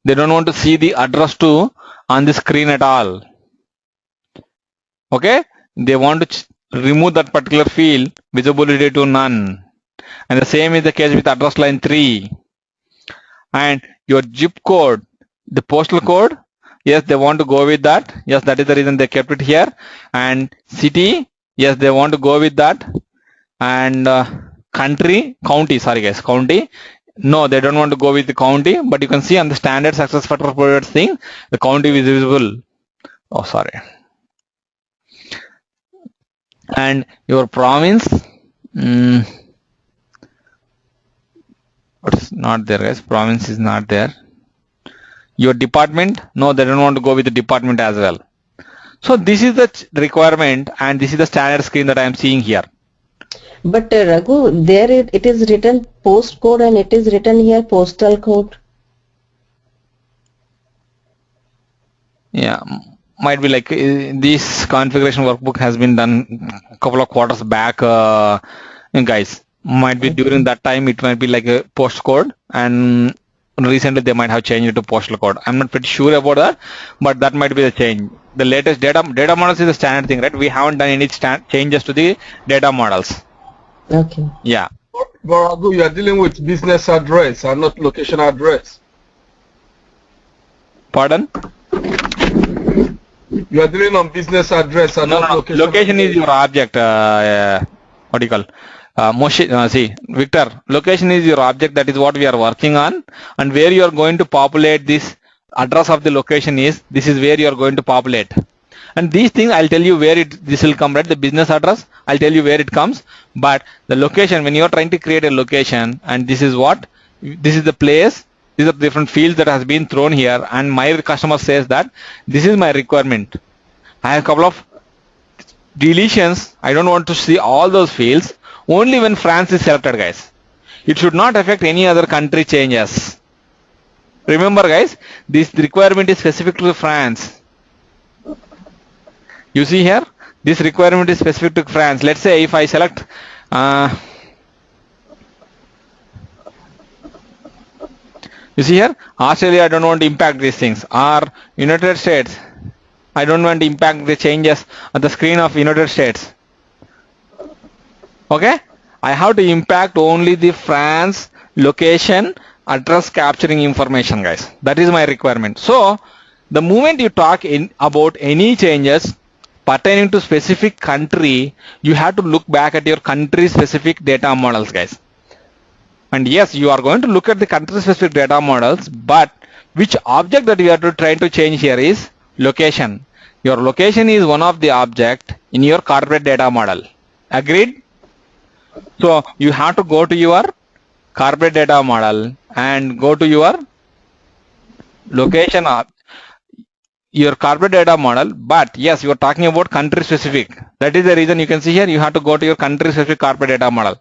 They don't want to see the address to on the screen at all. Okay, they want to remove that particular field, visibility to none. And the same is the case with address line 3. And your zip code, the postal code, yes, they want to go with that. Yes, that is the reason they kept it here. And city, yes, they want to go with that. And county, sorry guys, county. No, they don't want to go with the county, but you can see on the standard success factor provided thing, the county is visible. Oh, sorry. And your province, it's not there, guys. Province is not there. Your department, no, they don't want to go with the department as well. So this is the requirement, and this is the standard screen that I am seeing here. But Raghu, there it is written postcode and it is written here postal code. Yeah, might be like this configuration workbook has been done a couple of quarters back, guys. Might be during that time it might be like a postcode, and recently they might have changed it to postal code. I'm not pretty sure about that, but that might be the change. The latest data models is the standard thing, right? We haven't done any changes to the data models. Okay. Yeah. But you are dealing with business address and not location address. Pardon? You are dealing on business address and not location. Location is your object. What do you call? See, Victor, location is your object. That is what we are working on, and where you are going to populate this address of the location is. This is where you are going to populate. And these things I'll tell you where this will come, right? The business address, I'll tell you where it comes. But the location, when you're trying to create a location, and this is the place, these are different fields that has been thrown here, and my customer says that this is my requirement. I have a couple of deletions. I don't want to see all those fields. Only when France is selected, guys. It should not affect any other country changes. Remember, guys, this requirement is specific to France. You see here, this requirement is specific to France. Let's say if I select you see here, Australia, I don't want to impact these things, or United States, I don't want to impact the changes on the screen of United States. Okay, I have to impact only the France location address capturing information, guys. That is my requirement. So the moment you talk about any changes pertaining to specific country, you have to look back at your country specific data models, guys. And yes, you are going to look at the country specific data models, but which object that you are trying to change here is location. Your location is one of the object in your corporate data model. Agreed? So you have to go to your corporate data model and go to your location of your corporate data model, but yes, you are talking about country specific. That is the reason you can see here you have to go to your country specific corporate data model.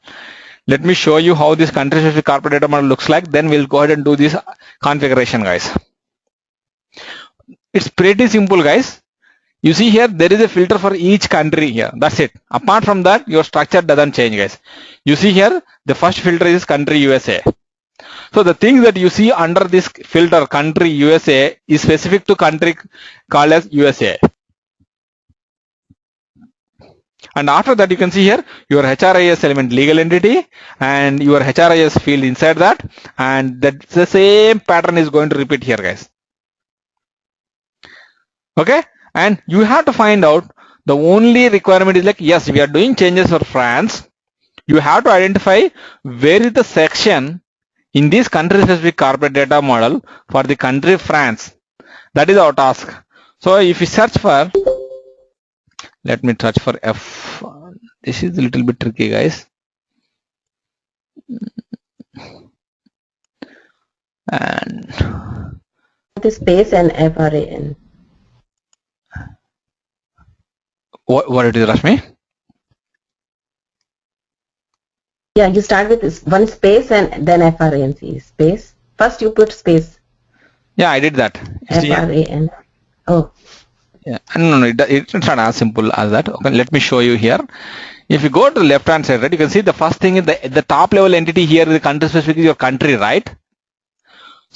Let me show you how this country specific corporate data model looks like, then we'll go ahead and do this configuration, guys. It's pretty simple, guys. You see here there is a filter for each country here. That's it. Apart from that, your structure doesn't change, guys. You see here the first filter is country USA. So the things that you see under this filter country USA is specific to country called as USA. And after that you can see here your HRIS element legal entity and your HRIS field inside that, and that's the same pattern is going to repeat here, guys. Okay, and you have to find out the only requirement is like, yes, we are doing changes for France. You have to identify where is the section in this country specific corporate data model for the country France. That is our task. So if you search for, let me search for F. This is a little bit tricky, guys. And The space and FRAN. what it is, Rashmi? Yeah, you start with this one space and then FRAN. Space. First you put space. Yeah, I did that. FRAN. Oh. Yeah, no, it's not as simple as that. Okay, let me show you here. If you go to the left hand side, right, you can see the first thing is the top level entity here, the country specific is your country, right?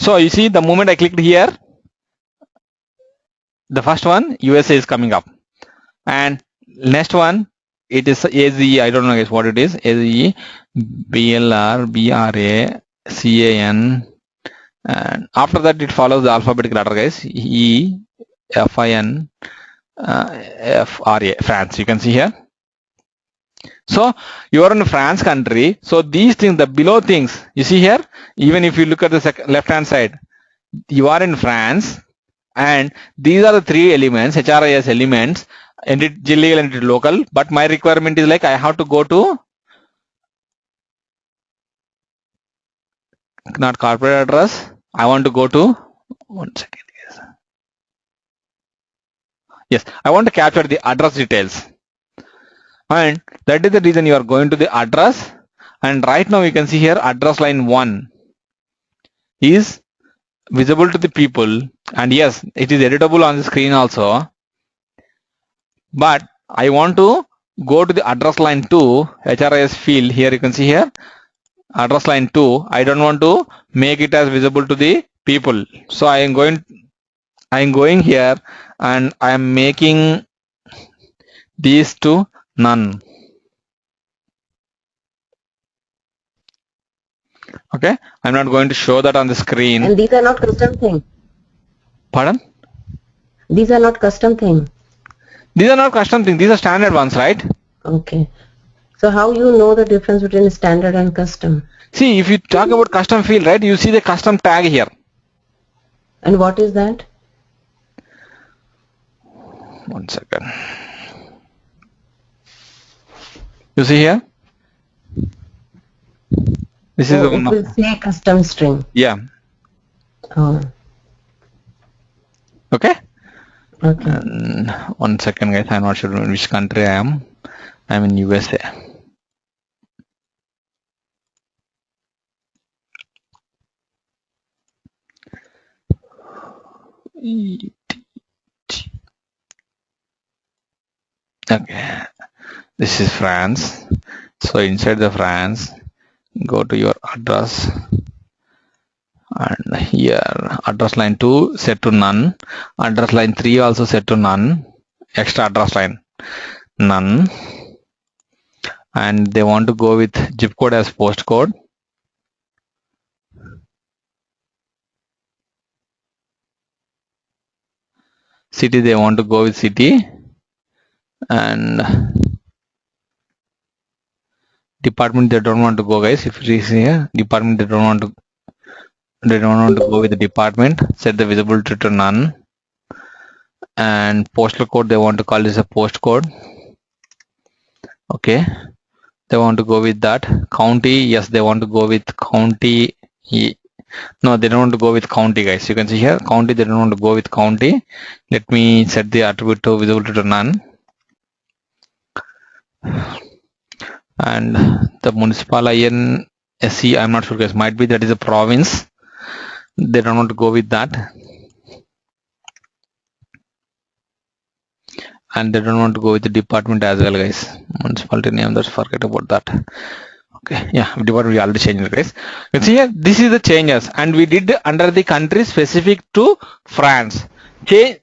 So you see, the moment I clicked here, the first one USA is coming up, and next one it is AZE. I don't know guys what it is. AZE, BLR, BRA, CAN, and after that it follows the alphabetical order, guys. E, FIN, FRA, France. You can see here. So you are in France country. So these things, the below things, you see here. Even if you look at the left hand side, you are in France, and these are the three elements, HRIS elements, entity legal, entity local. But my requirement is like I have to go to not corporate address. I want to go to 1 second. Yes, I want to capture the address details, and that is the reason you are going to the address. And right now you can see here address line 1 is visible to the people, and yes, it is editable on the screen also, but I want to go to the address line 2 HRIS field. Here you can see here address line 2. I don't want to make it as visible to the people, so I am going here and I am making these to none. Okay, I'm not going to show that on the screen. And these are not custom thing. Pardon? These are not custom thing. These are not custom things. These are standard ones, right? Okay. So how you know the difference between standard and custom? See, if you talk about custom field, right, you see the custom tag here. And what is that? 1 second. You see here? This is the it one. will say custom string. Yeah. Oh. Okay. Okay. And 1 second, guys. I'm not sure in which country I am. I'm in USA. Okay. This is France. So inside the France, go to your address, and here address line 2 set to none, address line 3 also set to none, extra address line none, and they want to go with zip code as postcode. City, they want to go with city, and department they don't want to go, guys. If you see here, department they don't want to go with the department. Set the visibility to none, and postal code they want to call this a postcode. Okay, they want to go with that. County, yes, they want to go with county. No, they don't want to go with county, guys. You can see here county, they don't want to go with county. Let me set the attribute to visibility to none, and the municipal INSC, I'm not sure, guys, might be that is a province. They don't want to go with that, and they don't want to go with the department as well, guys. Municipality name, let's forget about that. Okay, yeah, department we already changed it, guys. You see here, this is the changes, and we did under the country specific to France.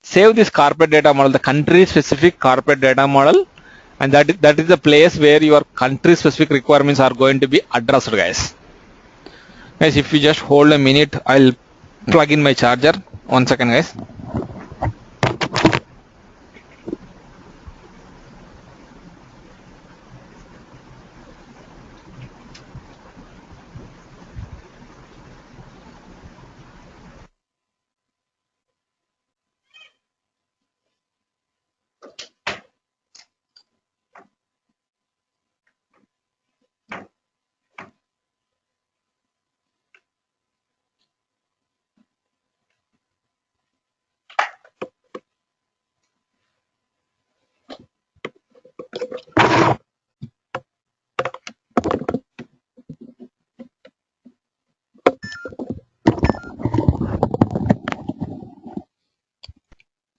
Save this corporate data model, the country specific corporate data model, and that is the place where your country specific requirements are going to be addressed, guys. Guys, if you just hold a minute, I'll plug in my charger. 1 second, guys.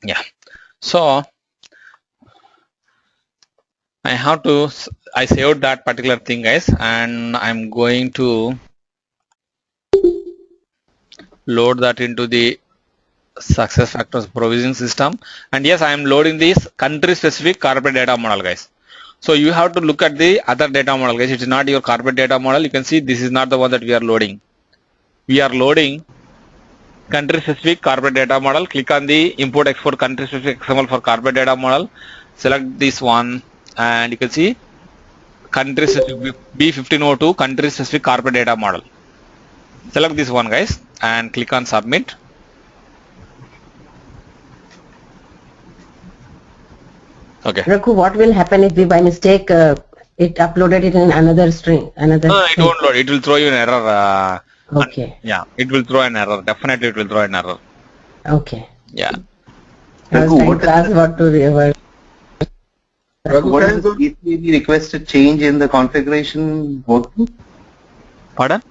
Yeah, so I saved that particular thing, guys, and I'm going to load that into the success factors provisioning system. And yes, I am loading this country specific corporate data model, guys. So you have to look at the other data model, guys. It is not your corporate data model. You can see this is not the one that we are loading. We are loading country specific corporate data model. Click on the import export country specific XML for corporate data model. Select this one and you can see country specific B1502 country specific corporate data model. Select this one, guys, and click on submit. Okay. Raghu, what will happen if we by mistake it uploaded it in another string? No, it won't load. It will throw you an error. Okay. Yeah, it will throw an error. Definitely, it will throw an error. Okay. Yeah. I was trying to ask what to revert. What is the ECME requested change in the configuration workbook? Pardon?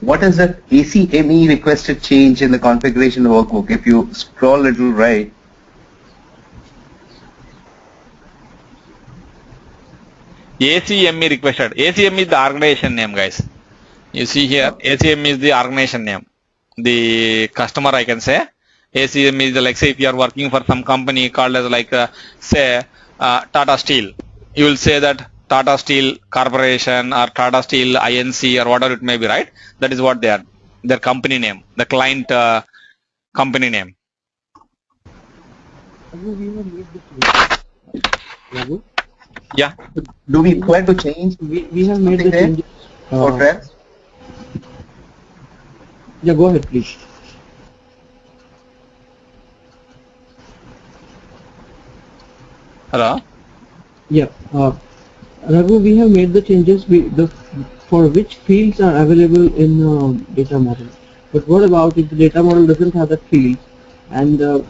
What is the ACME requested change in the configuration workbook? If you scroll a little right, ACME requested. ACME is the organization name, guys. You see here, ACME is the organization name. The customer, I can say. ACME is like, say, if you are working for some company called as like, say, Tata Steel. You will say that Tata Steel Corporation or Tata Steel INC or whatever it may be, right? That is what they are. Their company name, the client company name. Yeah. do we plan to change? We have made the changes. For trends? Yeah, go ahead, please. Hello? Yeah, Raghu, we have made the changes for which fields are available in data model. But what about if the data model doesn't have that field and the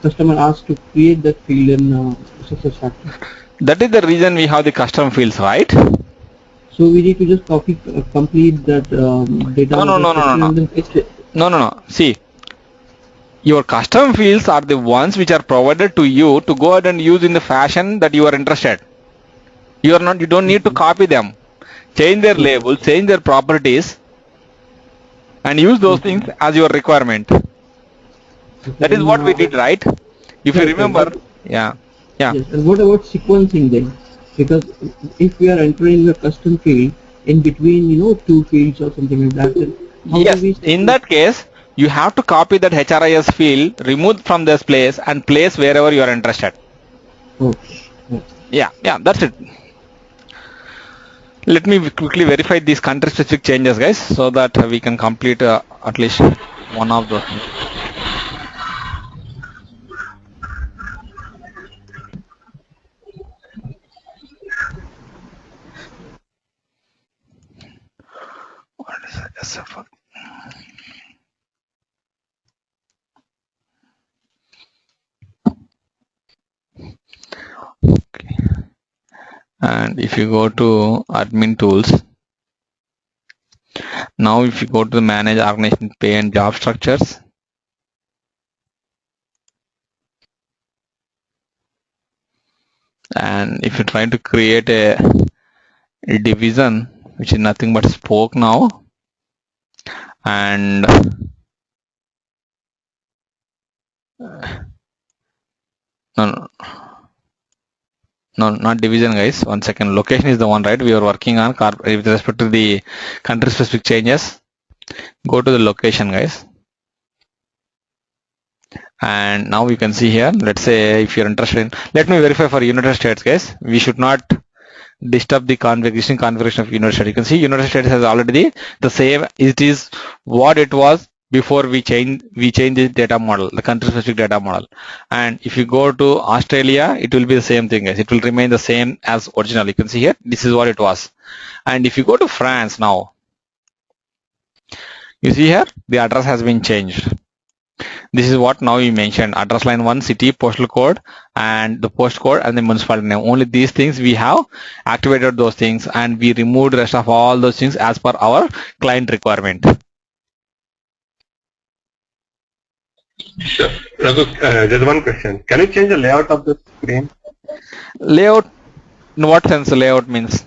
customer asks to create that field in success factor? That is the reason we have the custom fields, right? So we need to just complete that data No, no, model no, no, no, and then paste it. No. See, your custom fields are the ones which are provided to you to go ahead and use in the fashion that you are interested. You don't need to copy them. Change their labels, change their properties, and use those things as your requirement. That is what we did, right? If you remember, yeah. Yes, and what about sequencing then? Because if we are entering a custom field in between, two fields or something like that, then how Yes, do we in that case, you have to copy that HRIS field, remove from this place, and place wherever you are interested. Okay. Yeah, that's it. Let me quickly verify these country specific changes, guys, so that we can complete at least one of those. What is it? SAP? Okay. And if you go to admin tools, now if you go to manage organization pay and job structures, and if you try to create a division which is nothing but spoke now, and no, not division, guys. One second. Location is the one, right? We are working on with respect to the country specific changes. Go to the location, guys. And now we can see here, let's say if you're interested in, let me verify for United States, guys. We should not disturb the existing configuration of United States. You can see United States has already the same, it is what it was before we change the data model, the country specific data model. And if you go to Australia, it will be the same thing, guys. It will remain the same as original. You can see here, this is what it was. And if you go to France now, you see here, the address has been changed. This is what now you mentioned, address line 1, city, postal code, and the postcode and the municipality name. Only these things we have activated those things, and we removed the rest of all those things as per our client requirement. Sure. Raghu, there's one question. Can you change the layout of the screen? Layout, in what sense layout means?